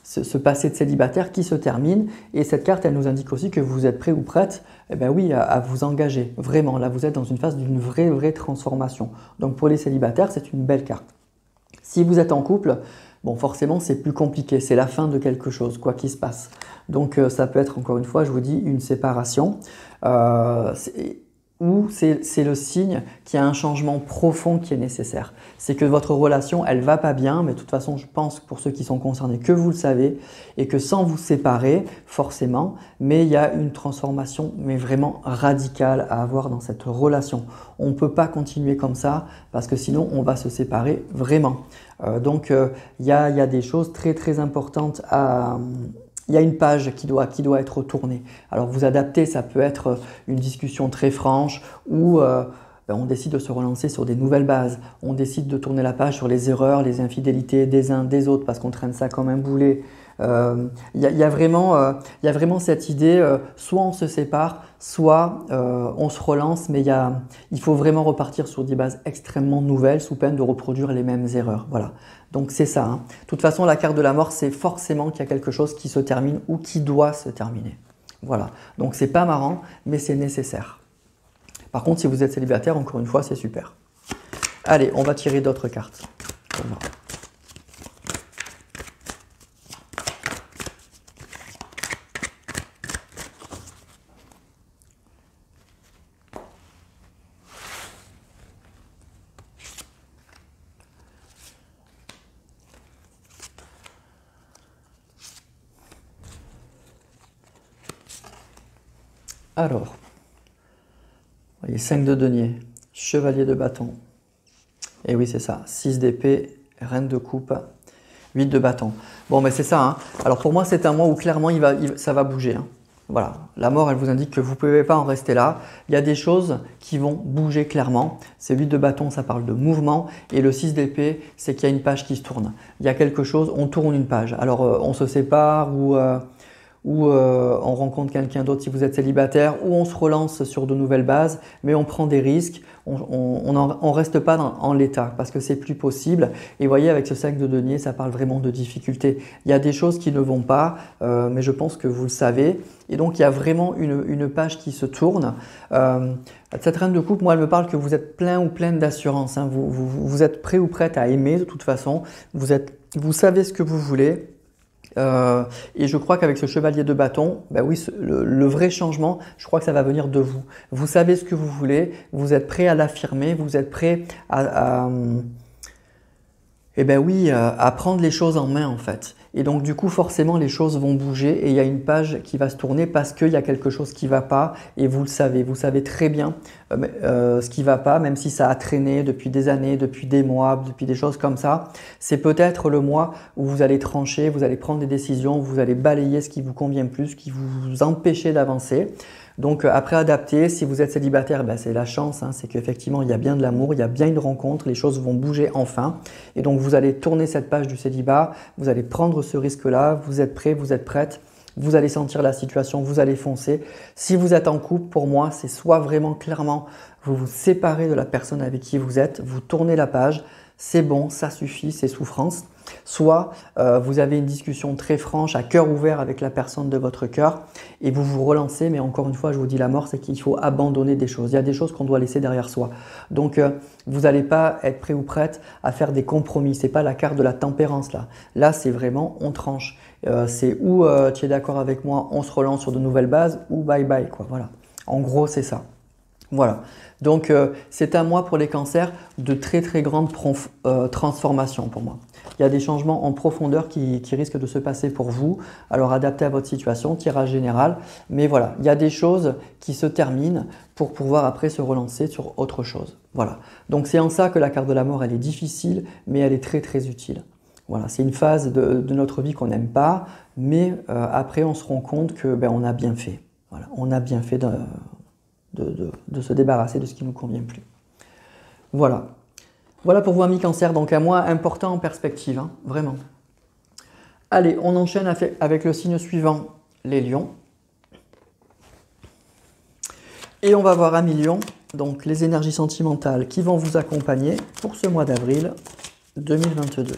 Ce passé de célibataire qui se termine et cette carte elle nous indique aussi que vous êtes prêt ou prête eh ben oui, à vous engager, vraiment là vous êtes dans une phase d'une vraie transformation. Donc pour les célibataires c'est une belle carte. Si vous êtes en couple, bon forcément c'est plus compliqué, c'est la fin de quelque chose, quoi qu'il se passe. Donc ça peut être encore une fois, je vous dis, une séparation. Ou c'est le signe qu'il y a un changement profond qui est nécessaire. C'est que votre relation, elle va pas bien, mais de toute façon, je pense pour ceux qui sont concernés que vous le savez et que sans vous séparer, forcément, mais il y a une transformation, mais vraiment radicale à avoir dans cette relation. On ne peut pas continuer comme ça parce que sinon, on va se séparer vraiment. Donc, il y a des choses très importantes à... Il y a une page qui doit être tournée. Alors vous adaptez, ça peut être une discussion très franche ou on décide de se relancer sur des nouvelles bases. On décide de tourner la page sur les erreurs, les infidélités des uns des autres parce qu'on traîne ça comme un boulet. Il y a vraiment cette idée, soit on se sépare, soit on se relance, mais il faut vraiment repartir sur des bases extrêmement nouvelles sous peine de reproduire les mêmes erreurs. Voilà. Donc c'est ça. Hein. De toute façon, la carte de la mort, c'est forcément qu'il y a quelque chose qui se termine ou qui doit se terminer. Voilà. Donc c'est pas marrant, mais c'est nécessaire. Par contre, si vous êtes célibataire, encore une fois, c'est super. Allez, on va tirer d'autres cartes. Alors, vous voyez, 5 de denier, chevalier de bâton. Et oui, c'est ça, 6 d'épée, reine de coupe, 8 de bâton. Bon, mais c'est ça. Hein. Alors pour moi, c'est un mois où clairement, ça va bouger. Hein. Voilà, la mort, elle vous indique que vous ne pouvez pas en rester là. Il y a des choses qui vont bouger clairement. C'est 8 de bâton, ça parle de mouvement. Et le 6 d'épée, c'est qu'il y a une page qui se tourne. Il y a quelque chose, on tourne une page. Alors, on se sépare ou on rencontre quelqu'un d'autre si vous êtes célibataire, ou on se relance sur de nouvelles bases, mais on prend des risques, on reste pas en l'état parce que c'est plus possible. Et vous voyez, avec ce 5 de denier, ça parle vraiment de difficultés. Il y a des choses qui ne vont pas, mais je pense que vous le savez. Et donc, il y a vraiment une page qui se tourne. Cette reine de coupe, moi, elle me parle que vous êtes plein ou pleine d'assurance. Hein. Vous êtes prêt ou prête à aimer de toute façon. Vous savez ce que vous voulez. Et je crois qu'avec ce chevalier de bâton, ben oui, le vrai changement, je crois que ça va venir de vous. Vous savez ce que vous voulez, vous êtes prêt à l'affirmer, vous êtes prêt eh ben oui, à prendre les choses en main en fait. Et donc du coup, forcément, les choses vont bouger et il y a une page qui va se tourner parce qu'il y a quelque chose qui ne va pas et vous savez très bien ce qui ne va pas, même si ça a traîné depuis des années, depuis des mois, depuis des choses comme ça. C'est peut-être le mois où vous allez trancher, vous allez prendre des décisions, vous allez balayer ce qui vous convient plus, ce qui vous empêche d'avancer. Donc après adapter, si vous êtes célibataire, ben, c'est la chance, hein, c'est qu'effectivement il y a bien de l'amour, il y a bien une rencontre, les choses vont bouger enfin. Et donc vous allez tourner cette page du célibat, vous allez prendre ce risque-là, vous êtes prêt, vous êtes prête, vous allez sentir la situation, vous allez foncer. Si vous êtes en couple, pour moi, c'est soit vraiment clairement vous vous séparez de la personne avec qui vous êtes, vous tournez la page, c'est bon, ça suffit, c'est souffrance. Soit vous avez une discussion très franche, à cœur ouvert avec la personne de votre cœur et vous vous relancez, mais encore une fois, je vous dis la mort, c'est qu'il faut abandonner des choses. Il y a des choses qu'on doit laisser derrière soi. Donc, vous n'allez pas être prêt ou prête à faire des compromis. Ce n'est pas la carte de la tempérance là. Là, c'est vraiment on tranche. C'est ou tu es d'accord avec moi, on se relance sur de nouvelles bases ou bye bye quoi. Voilà. En gros, c'est ça. Voilà, donc c'est un mois pour les cancers de très très grande transformation pour moi. Il y a des changements en profondeur qui risquent de se passer pour vous, alors adapté à votre situation, tirage général, mais voilà, il y a des choses qui se terminent pour pouvoir après se relancer sur autre chose. Voilà, donc c'est en ça que la carte de la mort elle est difficile, mais elle est très très utile. Voilà, c'est une phase de notre vie qu'on n'aime pas, mais après on se rend compte que ben, on a bien fait. Voilà, on a bien fait de se débarrasser de ce qui ne nous convient plus. Voilà. Voilà pour vous amis cancer, donc un mois important en perspective, hein, vraiment. Allez, on enchaîne avec le signe suivant, les lions. Et on va voir amis lions, donc les énergies sentimentales qui vont vous accompagner pour ce mois d'avril 2022.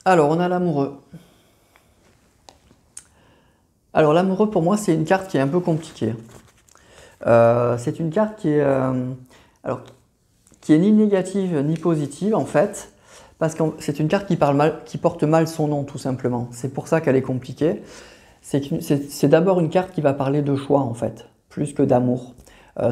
Alors, on a l'amoureux. Alors, l'amoureux, pour moi, c'est une carte qui est un peu compliquée. C'est une carte qui est ni négative ni positive, en fait, parce que c'est une carte qui porte mal son nom, tout simplement. C'est pour ça qu'elle est compliquée. C'est d'abord une carte qui va parler de choix, en fait, plus que d'amour.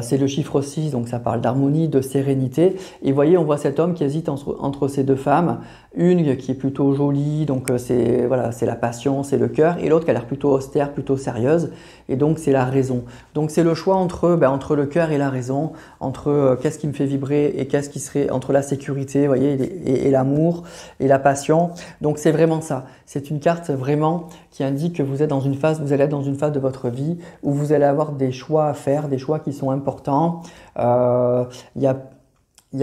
C'est le chiffre 6, donc ça parle d'harmonie, de sérénité. Et vous voyez, on voit cet homme qui hésite entre ces deux femmes. Une qui est plutôt jolie, donc c'est la passion, c'est le cœur. Et l'autre qui a l'air plutôt austère, plutôt sérieuse. Et donc c'est la raison. Donc c'est le choix entre le cœur et la raison, entre qu'est-ce qui me fait vibrer et qu'est-ce qui serait entre la sécurité, vous voyez, et l'amour et la passion. Donc c'est vraiment ça. C'est une carte vraiment qui indique que vous allez être dans une phase de votre vie où vous allez avoir des choix à faire, des choix qui sont importants. Il y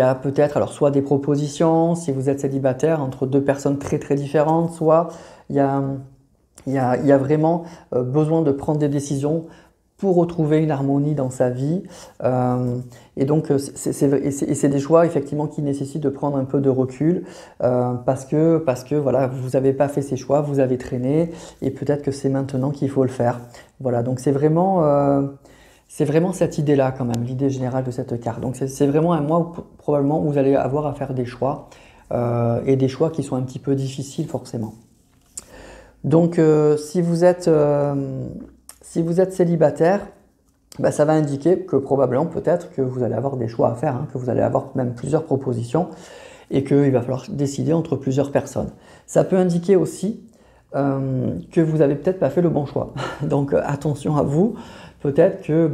a peut-être alors soit des propositions si vous êtes célibataire entre deux personnes très très différentes, soit il y a vraiment besoin de prendre des décisions pour retrouver une harmonie dans sa vie. Et donc c'est des choix effectivement qui nécessitent de prendre un peu de recul parce que voilà, vous n'avez pas fait ces choix, vous avez traîné et peut-être que c'est maintenant qu'il faut le faire. Voilà, donc c'est vraiment cette idée-là quand même, l'idée générale de cette carte. Donc c'est vraiment un mois où probablement vous allez avoir à faire des choix et des choix qui sont un petit peu difficiles forcément. Donc si vous êtes célibataire, ben, ça va indiquer que probablement peut-être que vous allez avoir des choix à faire, hein, que vous allez avoir même plusieurs propositions et qu'il va falloir décider entre plusieurs personnes. Ça peut indiquer aussi que vous n'avez peut-être pas fait le bon choix. Donc attention à vous, Peut-être que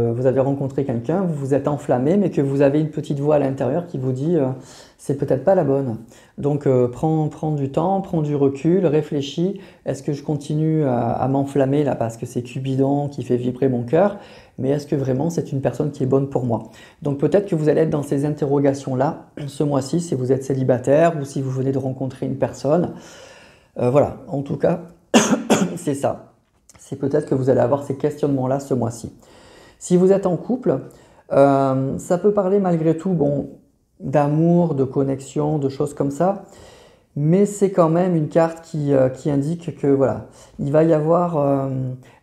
vous avez rencontré quelqu'un, vous vous êtes enflammé, mais que vous avez une petite voix à l'intérieur qui vous dit c'est peut-être pas la bonne. Donc prends du temps, prends du recul, réfléchis. Est-ce que je continue à m'enflammer là parce que c'est Cupidon qui fait vibrer mon cœur? Mais est-ce que vraiment c'est une personne qui est bonne pour moi? Donc peut-être que vous allez être dans ces interrogations-là ce mois-ci si vous êtes célibataire ou si vous venez de rencontrer une personne. Voilà, en tout cas, c'est ça. C'est peut-être que vous allez avoir ces questionnements-là ce mois-ci. Si vous êtes en couple, ça peut parler malgré tout d'amour, de connexion, de choses comme ça. Mais c'est quand même une carte qui indique que voilà, il va y avoir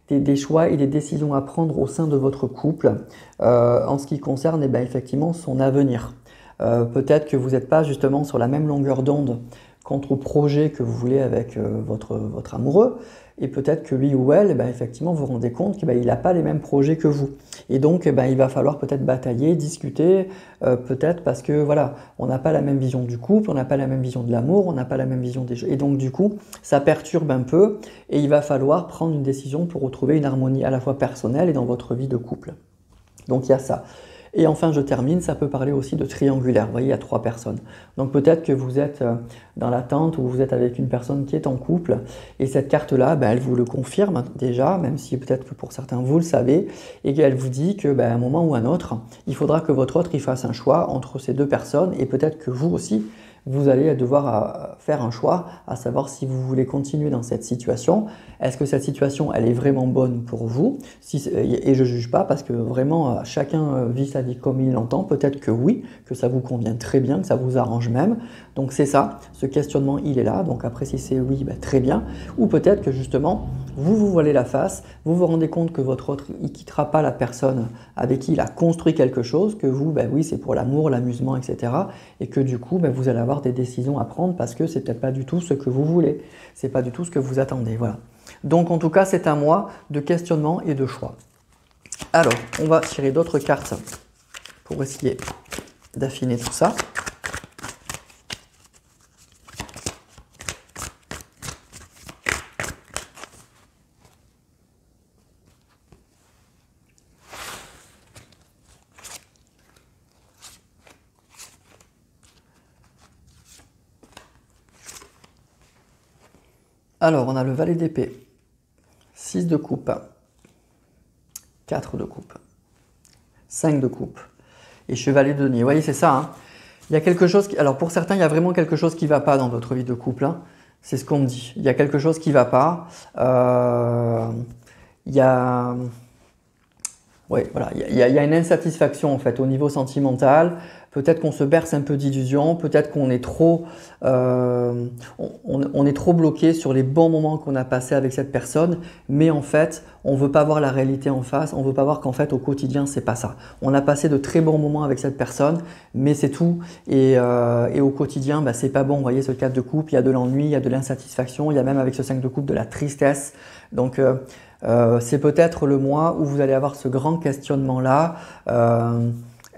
des choix et des décisions à prendre au sein de votre couple en ce qui concerne effectivement son avenir. Peut-être que vous n'êtes pas justement sur la même longueur d'onde quant au projet que vous voulez avec votre amoureux. Et peut-être que lui ou elle, effectivement, vous vous rendez compte qu'il n'a pas les mêmes projets que vous. Et donc, il va falloir peut-être batailler, discuter, peut-être parce que voilà, on n'a pas la même vision du couple, on n'a pas la même vision de l'amour, on n'a pas la même vision des choses. Et donc, du coup, ça perturbe un peu et il va falloir prendre une décision pour retrouver une harmonie à la fois personnelle et dans votre vie de couple. Donc, il y a ça. Et enfin, je termine, ça peut parler aussi de triangulaire. Vous voyez, il y a 3 personnes. Donc peut-être que vous êtes dans l'attente ou vous êtes avec une personne qui est en couple. Et cette carte-là, elle vous le confirme déjà, même si peut-être que pour certains, vous le savez. Et qu'elle vous dit qu'à un moment ou un autre, il faudra que votre autre il fasse un choix entre ces 2 personnes. Et peut-être que vous aussi, vous allez devoir faire un choix, à savoir si vous voulez continuer dans cette situation. Est-ce que cette situation, elle est vraiment bonne pour vous? Et je ne juge pas parce que vraiment, chacun vit sa vie comme il l'entend. Peut-être que oui, que ça vous convient très bien, que ça vous arrange même. Donc c'est ça, ce questionnement, il est là. Donc après, si c'est oui, très bien. Ou peut-être que justement, vous vous voilez la face, vous vous rendez compte que votre autre, il ne quittera pas la personne avec qui il a construit quelque chose, que vous, oui, c'est pour l'amour, l'amusement, etc. Et que du coup, vous allez avoir des décisions à prendre parce que c'est peut-être pas du tout ce que vous voulez. C'est pas du tout ce que vous attendez. Voilà. Donc en tout cas, c'est un mois de questionnement et de choix. Alors, on va tirer d'autres cartes pour essayer d'affiner tout ça. Alors, on a le valet d'épée, 6 de coupe, 4 de coupe, 5 de coupe et chevalier de denier. Vous voyez, c'est ça. Hein. Il y a quelque chose alors pour certains, il y a vraiment quelque chose qui ne va pas dans votre vie de couple. Hein. C'est ce qu'on me dit. Il y a quelque chose qui ne va pas. Il y a... Oui, voilà. Il y a une insatisfaction en fait au niveau sentimental. Peut-être qu'on se berce un peu d'illusions, peut-être qu'on est trop, on est trop bloqué sur les bons moments qu'on a passés avec cette personne, mais en fait, on ne veut pas voir la réalité en face, on ne veut pas voir qu'en fait au quotidien, c'est pas ça. On a passé de très bons moments avec cette personne, mais c'est tout, et au quotidien, c'est pas bon. Vous voyez ce 4 de coupe, il y a de l'ennui, il y a de l'insatisfaction, il y a même avec ce 5 de coupe de la tristesse. Donc c'est peut-être le mois où vous allez avoir ce grand questionnement-là.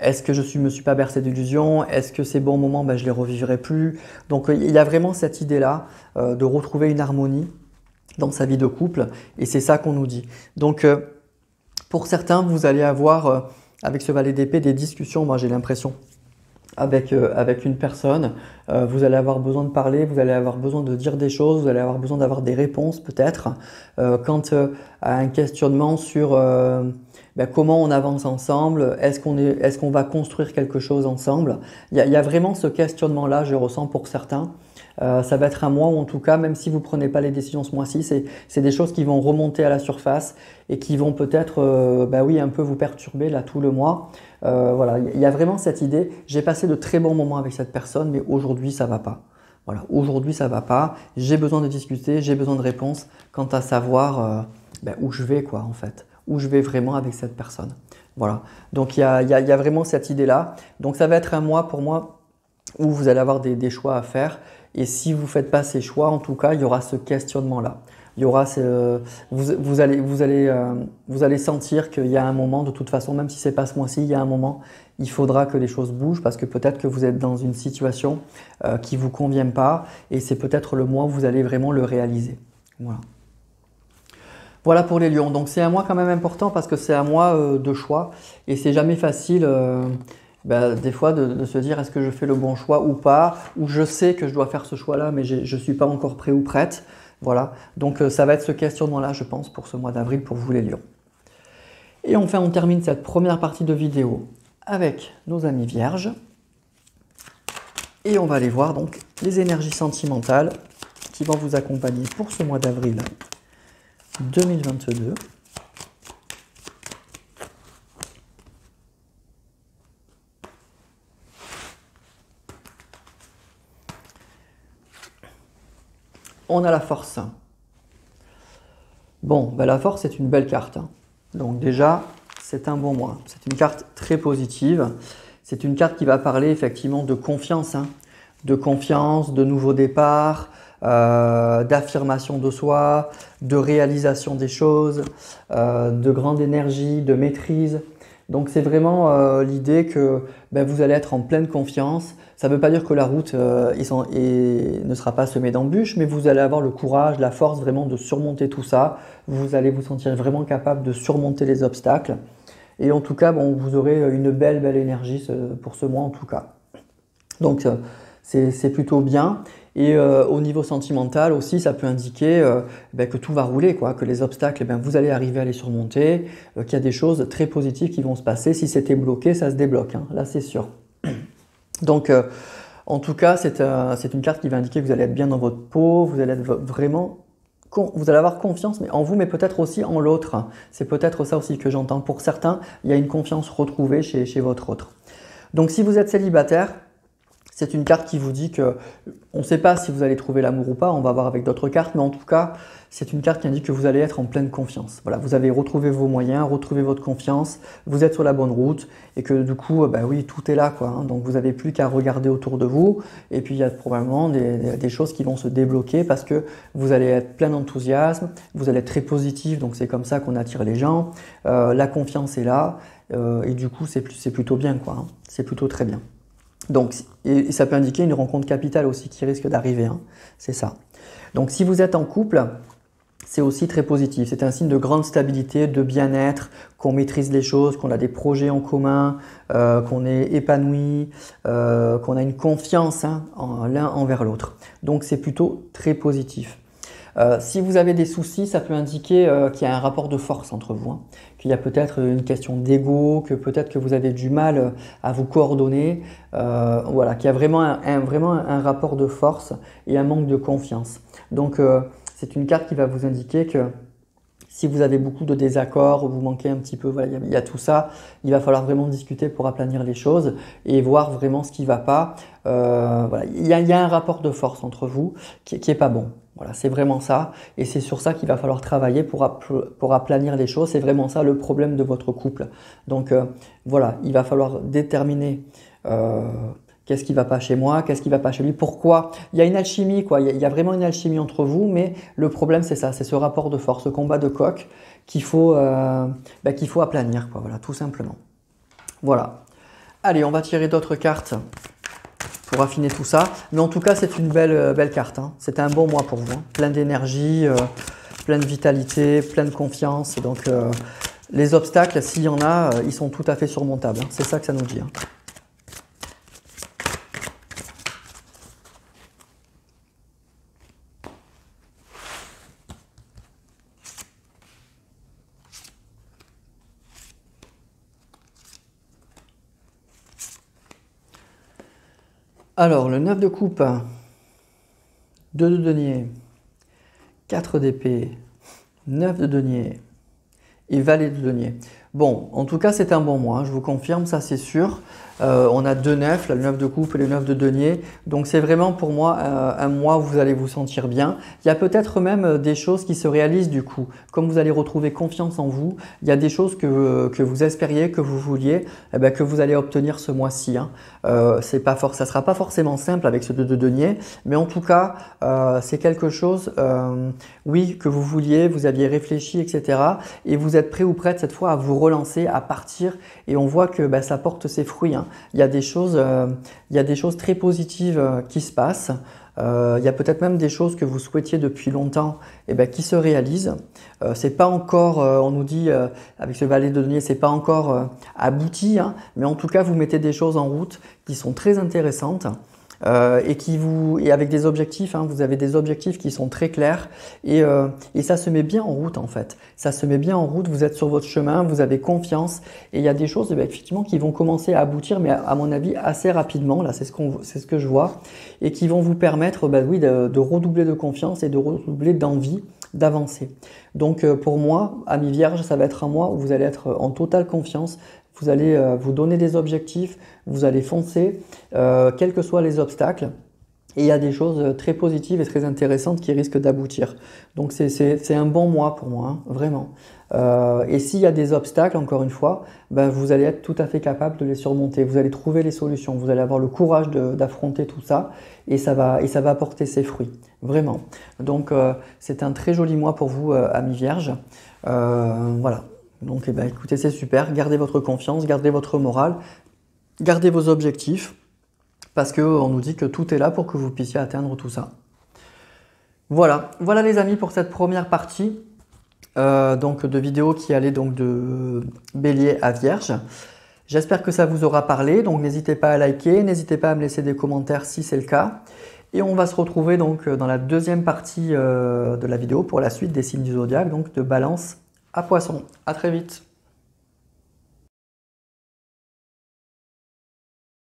Est-ce que je me suis pas bercé d'illusions? Est-ce que ces bons moments, je les revivrai plus? Donc il y a vraiment cette idée-là de retrouver une harmonie dans sa vie de couple et c'est ça qu'on nous dit. Donc pour certains, vous allez avoir avec ce valet d'épée des discussions, moi j'ai l'impression, avec une personne. Vous allez avoir besoin de parler, vous allez avoir besoin de dire des choses, vous allez avoir besoin d'avoir des réponses peut-être quant à un questionnement sur comment on avance ensemble, est-ce qu'on va construire quelque chose ensemble. Il y a vraiment ce questionnement-là, je ressens pour certains. Ça va être un mois où en tout cas, même si vous ne prenez pas les décisions ce mois-ci, c'est des choses qui vont remonter à la surface et qui vont peut-être un peu vous perturber là tout le mois. Voilà, il y a vraiment cette idée, j'ai passé de très bons moments avec cette personne, mais aujourd'hui ça ne va pas. Voilà, aujourd'hui ça ne va pas, j'ai besoin de discuter, j'ai besoin de réponses quant à savoir où je vais en fait, où je vais vraiment avec cette personne. Voilà, donc il y a vraiment cette idée-là. Donc ça va être un mois pour moi où vous allez avoir des choix à faire. Et si vous ne faites pas ces choix, en tout cas, il y aura ce questionnement-là. Il y aura vous allez sentir qu'il y a un moment, de toute façon, même si ce n'est pas ce mois-ci, il y a un moment, il faudra que les choses bougent parce que peut-être que vous êtes dans une situation qui ne vous convient pas et c'est peut-être le mois où vous allez vraiment le réaliser. Voilà. Voilà pour les lions. Donc c'est un mois quand même important parce que c'est un mois de choix et c'est jamais facile des fois de se dire est-ce que je fais le bon choix ou pas, ou je sais que je dois faire ce choix-là mais je ne suis pas encore prêt ou prête. Voilà, donc ça va être ce questionnement-là je pense pour ce mois d'avril pour vous les lions. Et enfin on termine cette première partie de vidéo avec nos amis vierges et on va aller voir donc les énergies sentimentales qui vont vous accompagner pour ce mois d'avril 2022. On a la force. Bon, ben la force c'est une belle carte. Hein. Donc déjà, c'est un bon mois. C'est une carte très positive. C'est une carte qui va parler effectivement de confiance. Hein. De confiance, de nouveau départ, d'affirmation de soi, de réalisation des choses, de grande énergie, de maîtrise. Donc c'est vraiment l'idée que vous allez être en pleine confiance. Ça ne veut pas dire que la route ne sera pas semée d'embûches, mais vous allez avoir le courage, la force vraiment de surmonter tout ça. Vous allez vous sentir vraiment capable de surmonter les obstacles. Et en tout cas, vous aurez une belle énergie pour ce mois en tout cas. Donc c'est plutôt bien. Et au niveau sentimental aussi, ça peut indiquer que tout va rouler, quoi, que les obstacles, vous allez arriver à les surmonter, qu'il y a des choses très positives qui vont se passer. Si c'était bloqué, ça se débloque, hein, là c'est sûr. Donc en tout cas, c'est une carte qui va indiquer que vous allez être bien dans votre peau, vous allez être vraiment... Vous allez avoir confiance en vous, mais peut-être aussi en l'autre. C'est peut-être ça aussi que j'entends. Pour certains, il y a une confiance retrouvée chez votre autre. Donc si vous êtes célibataire, c'est une carte qui vous dit que on ne sait pas si vous allez trouver l'amour ou pas, on va voir avec d'autres cartes, mais en tout cas, c'est une carte qui indique que vous allez être en pleine confiance. Voilà, vous avez retrouvé vos moyens, retrouvé votre confiance, vous êtes sur la bonne route et que du coup, oui, tout est là, quoi. Hein. Donc vous n'avez plus qu'à regarder autour de vous et puis il y a probablement des choses qui vont se débloquer parce que vous allez être plein d'enthousiasme, vous allez être très positif, donc c'est comme ça qu'on attire les gens. La confiance est là et du coup, c'est plutôt bien, quoi. Hein. C'est plutôt très bien. Donc, et ça peut indiquer une rencontre capitale aussi qui risque d'arriver, hein. C'est ça. Donc si vous êtes en couple, c'est aussi très positif. C'est un signe de grande stabilité, de bien-être, qu'on maîtrise les choses, qu'on a des projets en commun, qu'on est épanoui, qu'on a une confiance l'un envers l'autre. Donc c'est plutôt très positif. Si vous avez des soucis, ça peut indiquer qu'il y a un rapport de force entre vous, hein, qu'il y a peut-être une question d'ego, que peut-être que vous avez du mal à vous coordonner, voilà, qu'il y a vraiment un rapport de force et un manque de confiance. Donc c'est une carte qui va vous indiquer que si vous avez beaucoup de désaccords, vous manquez un petit peu, voilà, il y a tout ça, il va falloir vraiment discuter pour aplanir les choses et voir vraiment ce qui ne va pas. Voilà, il y a un rapport de force entre vous qui est pas bon. Voilà, c'est vraiment ça et c'est sur ça qu'il va falloir travailler pour aplanir les choses. C'est vraiment ça le problème de votre couple. Donc voilà, il va falloir déterminer qu'est-ce qui ne va pas chez moi, qu'est-ce qui ne va pas chez lui, pourquoi. Il y a une alchimie, quoi. Il y a vraiment une alchimie entre vous, mais le problème c'est ça, c'est ce rapport de force, ce combat de coq qu'il faut aplanir, quoi. Voilà, tout simplement. Voilà. Allez, on va tirer d'autres cartes pour affiner tout ça. Mais en tout cas, c'est une belle carte. Hein. C'est un bon mois pour vous. Hein. Plein d'énergie, plein de vitalité, plein de confiance. Donc, les obstacles, s'il y en a, ils sont tout à fait surmontables. Hein. C'est ça que ça nous dit. Hein. Alors, le 9 de coupe, 2 de denier, 4 d'épée, 9 de denier et valet de denier. Bon, en tout cas, c'est un bon mois, hein, je vous confirme, ça c'est sûr. On a 2 9, le 9 de coupe et le 9 de denier. Donc c'est vraiment pour moi un mois où vous allez vous sentir bien. Il y a peut-être même des choses qui se réalisent du coup. Comme vous allez retrouver confiance en vous, il y a des choses que vous espériez, que vous vouliez, que vous allez obtenir ce mois-ci. Hein. Ça ne sera pas forcément simple avec ce 2 de denier, mais en tout cas, c'est quelque chose, oui, que vous vouliez, vous aviez réfléchi, etc. Et vous êtes prêt ou prête cette fois à vous relancer, à partir et on voit que ça porte ses fruits. Hein. Il y a des choses très positives qui se passent. Il y a peut-être même des choses que vous souhaitiez depuis longtemps qui se réalisent. C'est pas encore, on nous dit avec ce valet de denier, c'est pas encore abouti, hein, mais en tout cas vous mettez des choses en route qui sont très intéressantes. Et avec des objectifs, hein, vous avez des objectifs qui sont très clairs et ça se met bien en route en fait. Ça se met bien en route, vous êtes sur votre chemin, vous avez confiance et il y a des choses effectivement qui vont commencer à aboutir, mais à mon avis assez rapidement, là c'est ce que je vois, et qui vont vous permettre oui, de redoubler de confiance et de redoubler d'envie d'avancer. Donc pour moi, ami Vierge, ça va être un mois où vous allez être en totale confiance. Vous allez vous donner des objectifs, vous allez foncer, quels que soient les obstacles. Et il y a des choses très positives et très intéressantes qui risquent d'aboutir. Donc c'est un bon mois pour moi, hein, vraiment. Et s'il y a des obstacles, encore une fois, vous allez être tout à fait capable de les surmonter. Vous allez trouver les solutions, vous allez avoir le courage d'affronter tout ça et ça va porter ses fruits, vraiment. Donc c'est un très joli mois pour vous, amis Vierge. Voilà. Donc écoutez, c'est super, gardez votre confiance, gardez votre morale, gardez vos objectifs, parce qu'on nous dit que tout est là pour que vous puissiez atteindre tout ça. Voilà les amis pour cette première partie donc de vidéo qui allait donc de Bélier à Vierge. J'espère que ça vous aura parlé, donc n'hésitez pas à liker, n'hésitez pas à me laisser des commentaires si c'est le cas. Et on va se retrouver donc dans la deuxième partie de la vidéo pour la suite des signes du zodiaque, donc de Balance à Poisson. À très vite.